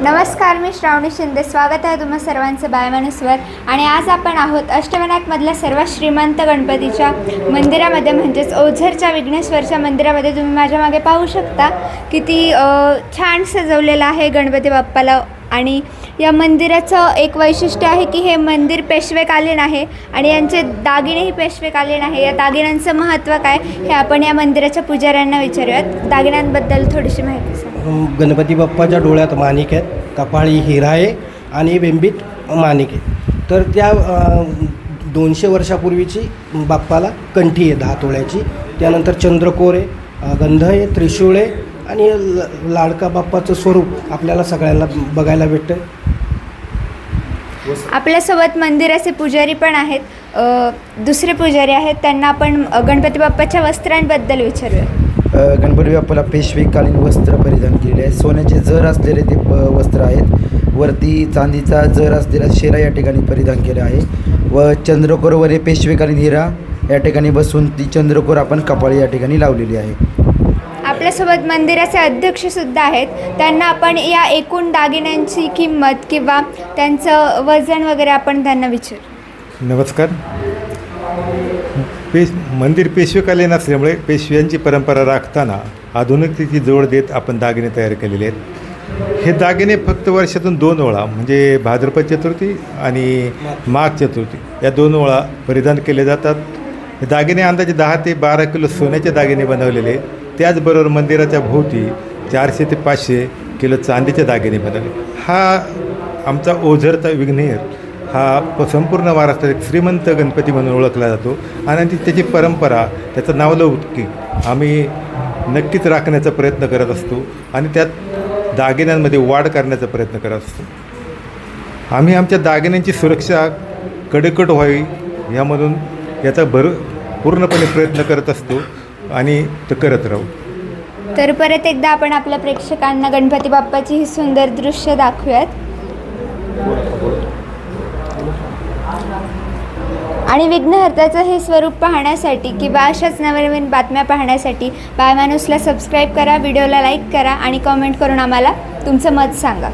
नमस्कार, मी श्रावणी शिंदे. स्वागत आहे तुम्हा सर्वांचं बायमानसवर. आणि आज आपण आहोत अष्टविनायकमधल्या सर्वात श्रीमंत गणपतीच्या मंदिरामध्ये, म्हणजेच ओझरच्या विघ्नेश्वरच्या मंदिरामध्ये. तुम्ही माझ्या मागे पाहू शकता किती छान सजवलेलं आहे गणपती बाप्पाला. आणि या मंदिराचं एक वैशिष्ट्य आहे की हे मंदिर पेशवेकालीन आहे आणि यांचे दागिनेही पेशवेकालीन आहे. या दागिन्यांचं महत्त्व काय हे आपण या मंदिराच्या पुजाऱ्यांना विचारूयात. दागिन्यांबद्दल थोडीशी माहिती सांगा. गणपती बाप्पाच्या डोळ्यात माणिक आहेत, कपाळी हिरा आहे आणि वेंबीत माणिक आहे. तर त्या 200 वर्षापूर्वीची बाप्पाला कंठी आहे 10 तोळ्याची. त्यानंतर चंद्रकोर आहे, गंध आहे, त्रिशूळ आहे आणि लाडका बाप्पाचं स्वरूप आपल्याला सगळ्यांना बघायला भेटतं. आपल्यासोबत मंदिराचे पुजारी पण आहेत. दुसरे पुजारी आहेत, त्यांना आपण गणपती बाप्पाच्या वस्त्रांबद्दल विचारूया. गणपती बाप्पाला पेशवेकालीन वस्त्र परिधान केलेले आहे. सोन्याचे जर असलेले ते वस्त्र आहेत. वरती चांदीचा जर असलेला शेरा या ठिकाणी परिधान केला आहे व चंद्रकोरवर पेशवेकालीन हिरा या ठिकाणी बसून ती चंद्रकोर आपण कपाळी या ठिकाणी लावलेली आहे. आपल्यासोबत मंदिराचे अध्यक्षसुद्धा आहेत. त्यांना आपण या एकूण दागिन्यांची किंमत किंवा त्यांचं वजन वगैरे आपण त्यांना विचारू. नमस्कार. मंदिर पेशवेकालीन असल्यामुळे पेशव्यांची परंपरा राखताना आधुनिकतेची जोड देत आपण दागिने तयार केलेले आहेत. हे दागिने फक्त वर्षातून 2 वेळा म्हणजे भाद्रपद चतुर्थी आणि माघ चतुर्थी या 2 वेळा परिधान केले जातात. हे दागिने अंदाजे 10 ते 12 किलो सोन्याचे दागिने बनवलेले. त्याचबरोबर मंदिराच्या भोवती 400 ते 500 किलो चांदीचे दागिने बनवले. हा आमचा ओझरचा विघ्नेश्वर हा संपूर्ण महाराष्ट्रात एक श्रीमंत गणपती म्हणून ओळखला जातो आणि त्याची परंपरा, त्याचं नावलौकिक आम्ही नक्कीच राखण्याचा प्रयत्न करत असतो आणि त्यात दागिन्यांमध्ये वाढ करण्याचा प्रयत्न करत असतो. आम्ही आमच्या दागिन्यांची सुरक्षा कडेकट व्हावी यामधून याचा पूर्णपणे प्रयत्न करत असतो आणि ते करत राहू. तर परत एकदा आपण आपल्या प्रेक्षकांना गणपती बाप्पाची ही सुंदर दृश्य दाखवूयात. आणि विघ्नहर्त्याचं हे स्वरूप पाहण्यासाठी किंवा अशाच नवनवीन बातम्या पाहण्यासाठी बायमानुसला सबस्क्राईब करा, व्हिडिओला लाईक करा आणि कमेंट करून आम्हाला तुमचं मत सांगा.